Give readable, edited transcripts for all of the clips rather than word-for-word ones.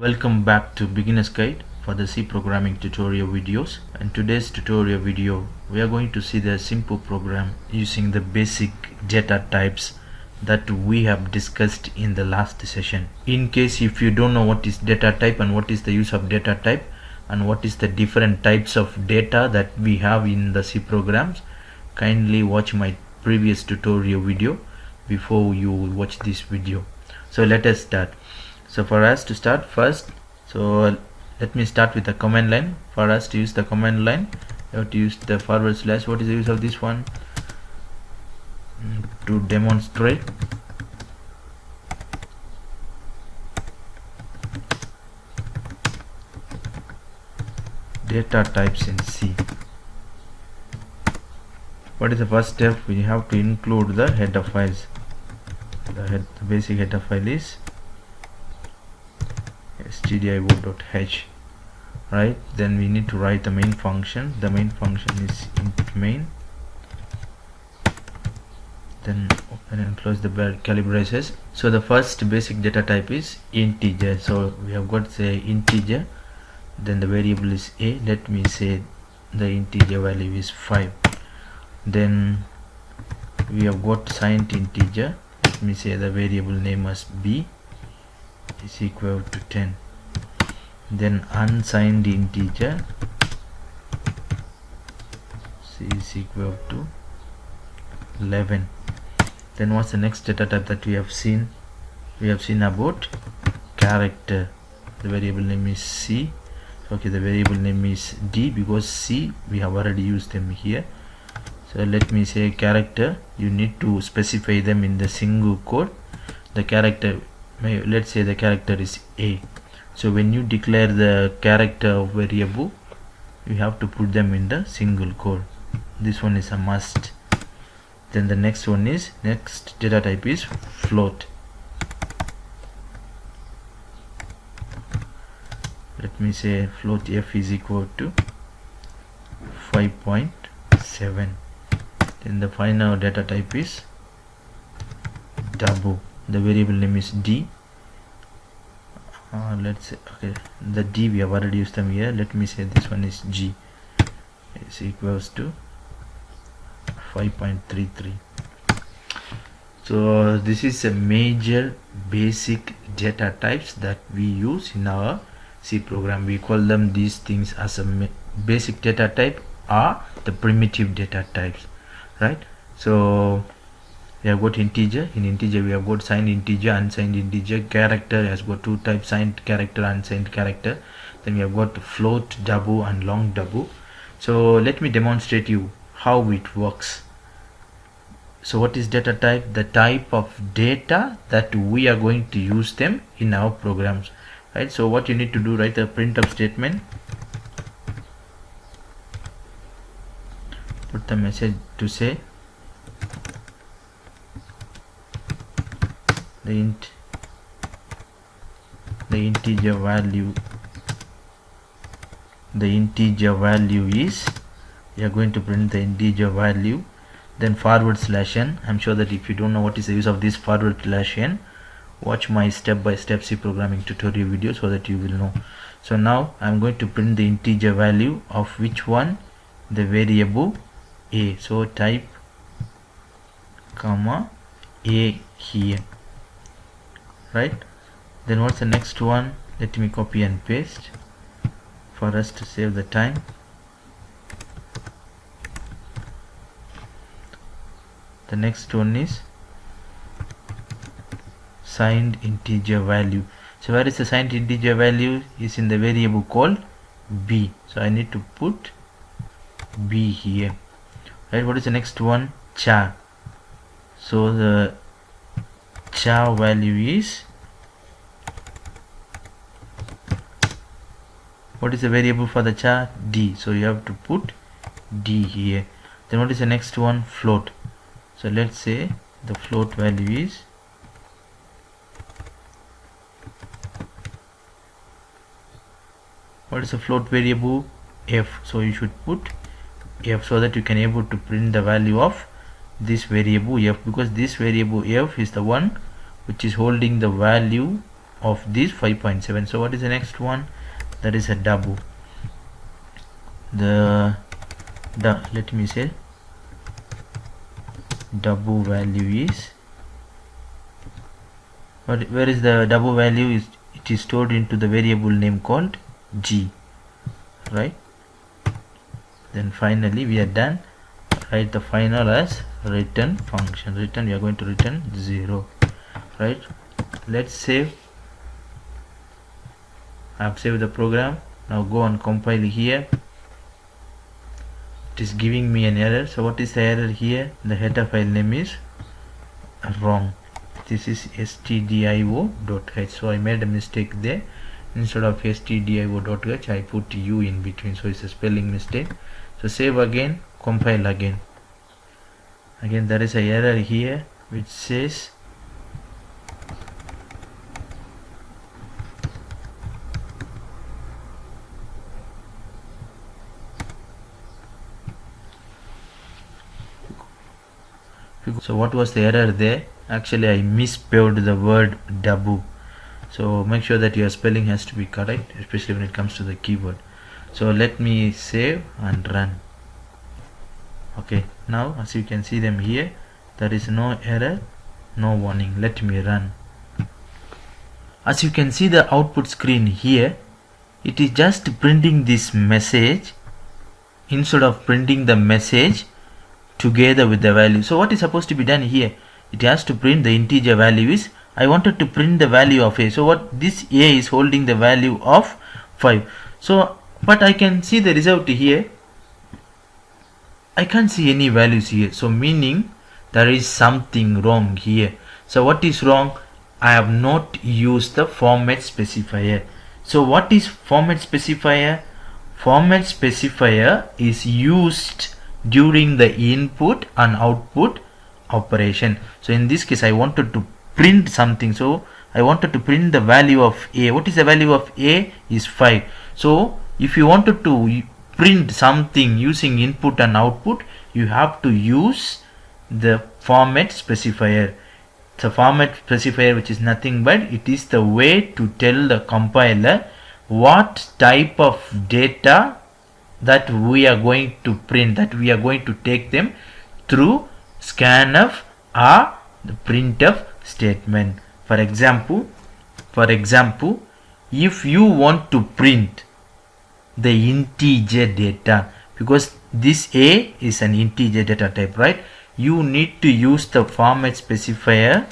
Welcome back to Beginner's Guide for the C programming tutorial videos. In today's tutorial video we are going to see the simple program using the basic data types that we have discussed in the last session. In case if you don't know what is data type and what is the use of data type and what is the different types of data that we have in the C programs, kindly watch my previous tutorial video before you watch this video. So let us start. So for us to start first, so let me start with the command line. For us to use the command line, you have to use the forward slash. What is the use of this one? To demonstrate data types in C. What is the first step? We have to include the header files. The basic header file is stdio.h, right? Then we need to write the main function. The main function is int main. Then open and close the curly braces. So the first basic data type is integer. So we have got say integer, then the variable is a. Let me say the integer value is 5. Then we have got signed integer. Let me say the variable name as b is equal to 10. Then unsigned integer c is equal to 11. Then what's the next data type that we have seen? We have seen about character. The variable name is c. Okay, the variable name is d because c we have already used them here. So let me say character, you need to specify them in the single quote. The character, let's say the character is a. So when you declare the character variable, you have to put them in the single quote. This one is a must. Then the next one is, next data type is float. Let me say float f is equal to 5.7. Then the final data type is double. The variable name is d. Let's say, okay, the d we have already used them here. Let me say this one is g is equals to 5.33. So this is a major basic data types that we use in our C program. We call them these things as a basic data type or the primitive data types, right? So we have got integer. In integer we have got signed integer, unsigned integer. Character has got two types, signed character, unsigned character. Then we have got float double and long double. So let me demonstrate you how it works. So what is data type? The type of data that we are going to use them in our programs, right? So what you need to do, write a printf statement, put the message to say the integer value is, we are going to print the integer value. Then forward slash n. I'm sure that if you don't know what is the use of this forward slash n, watch my step-by-step C programming tutorial video so that you will know. So now I'm going to print the integer value of which one? The variable a. So type comma a here, right? Then what's the next one? Let me copy and paste for us to save the time. The next one is signed integer value. So where is the signed integer value? Is in the variable called b. So I need to put b here, right? What is the next one? Char. So the char value is, what is the variable for the char? D. So you have to put d here. Then what is the next one? Float. So let's say the float value is, what is the float variable? F. So you should put f so that you can able to print the value of this variable f, because this variable f is the one which is holding the value of this 5.7. so what is the next one? That is a double. Let me say double value is where is the double value? It is stored into the variable name called g, right? Then finally we are done. Write the final as return function. Return, we are going to return 0, right? Let's save. I have saved the program. Now go and compile here. It is giving me an error. So what is the error here? The header file name is wrong. This is stdio.h. so I made a mistake there. Instead of stdio.h I put u in between, so it's a spelling mistake. So save again, compile again. Again there is a error here which says so what was the error there? Actually I misspelled the word double. So make sure that your spelling has to be correct, especially when it comes to the keyword. So let me save and run. Okay, now as you can see them here, there is no error, no warning. Let me run. As you can see the output screen here, it is just printing this message instead of printing the message together with the value. So what is supposed to be done here? It has to print the integer values. I wanted to print the value of a. So what this a is holding the value of 5. So but I can see the result here. I can't see any values here. So meaning there is something wrong here. So what is wrong? I have not used the format specifier. So what is format specifier? Format specifier is used during the input and output operation. So in this case I wanted to print something, so I wanted to print the value of a. What is the value of a? Is 5. So if you wanted to print something using input and output, you have to use the format specifier. The format specifier, which is nothing but it is the way to tell the compiler what type of data that we are going to print, that we are going to take them through scanf or the printf statement. For example, if you want to print the integer data, because this a is an integer data type, right? You need to use the format specifier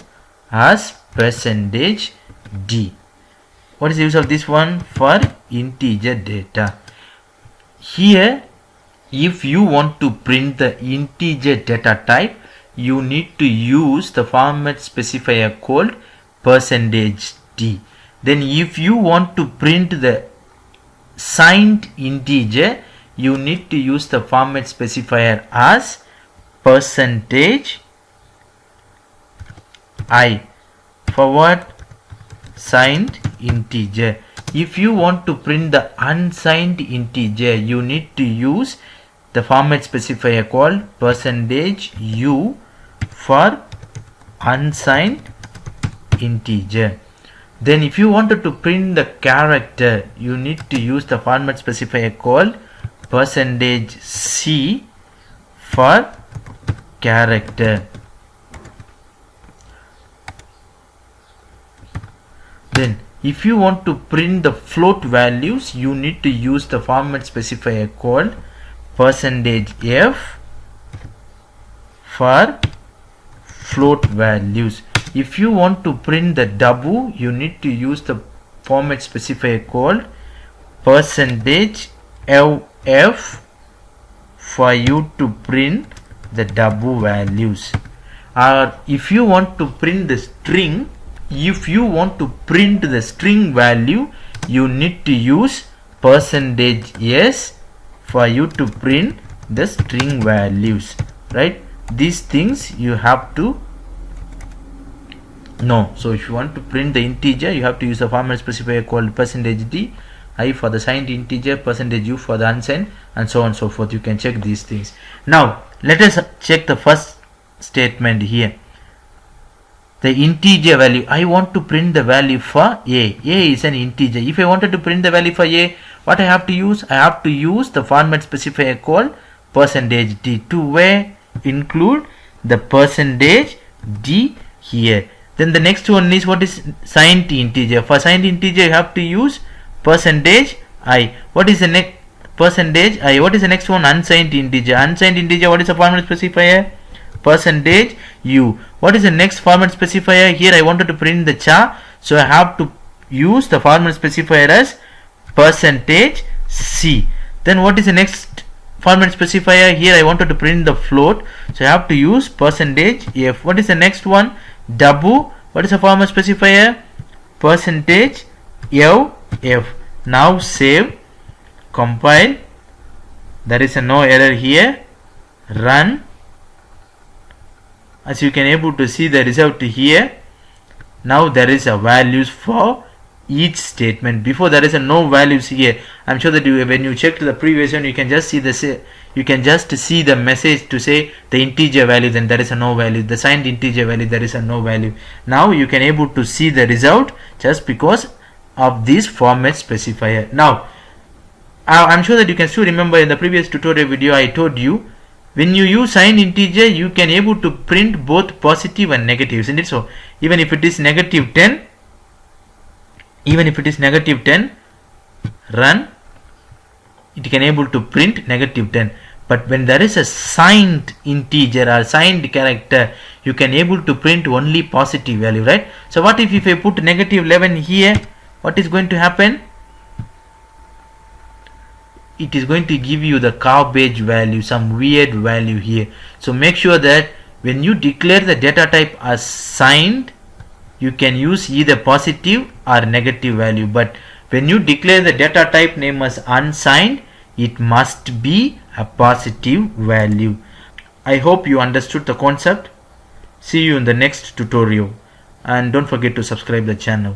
as %d. What is the use of this one? For integer data. Here if you want to print the integer data type, you need to use the format specifier called %d. Then if you want to print the signed integer, you need to use the format specifier as %i for what? Signed integer. If you want to print the unsigned integer, you need to use the format specifier called %u for unsigned integer. Then if you wanted to print the character, you need to use the format specifier called %c for character. Then if you want to print the float values, you need to use the format specifier called %f for float values. If you want to print the double, you need to use the format specifier called %f for you to print the double values. Or if you want to print the string, if you want to print the string value, you need to use %s for you to print the string values, right? These things you have to know. So if you want to print the integer, you have to use a format specifier called %d, I for the signed integer, %u for the unsigned, and so on and so forth. You can check these things. Now let us check the first statement here. the integer value. I want to print the value for a. A is an integer. If I wanted to print the value for a, what I have to use? I have to use the format specifier called %d to where include the %d here. Then the next one is what is signed integer. For signed integer you have to use %i. What is the next %i? What is the next one? Unsigned integer. Unsigned integer, what is the format specifier? %u. What is the next format specifier? Here I wanted to print the char, so I have to use the format specifier as %c. Then what is the next format specifier? Here I wanted to print the float, so I have to use %f. What is the next one? W. What is the format specifier? %f. Now save, compile. There is no error here. Run. As you can able to see the result here. Now there is a values for each statement. Before there is a no values here. I'm sure that when you check to the previous one, you can just see the message to say the integer value, then there is a no value. The signed integer value, there is a no value. Now you can able to see the result just because of this format specifier. Now I'm sure that you can still remember in the previous tutorial video I told you, when you use signed integer you can able to print both positive and negative, isn't it? So even if it is -10, run, it can able to print -10. But when there is a signed integer or signed character, you can able to print only positive value, right? So what if I put -11 here? What is going to happen? It is going to give you the garbage value, some weird value here. So make sure that when you declare the data type as signed, you can use either positive or negative value. But when you declare the data type name as unsigned, it must be a positive value. I hope you understood the concept. See you in the next tutorial, and don't forget to subscribe the channel.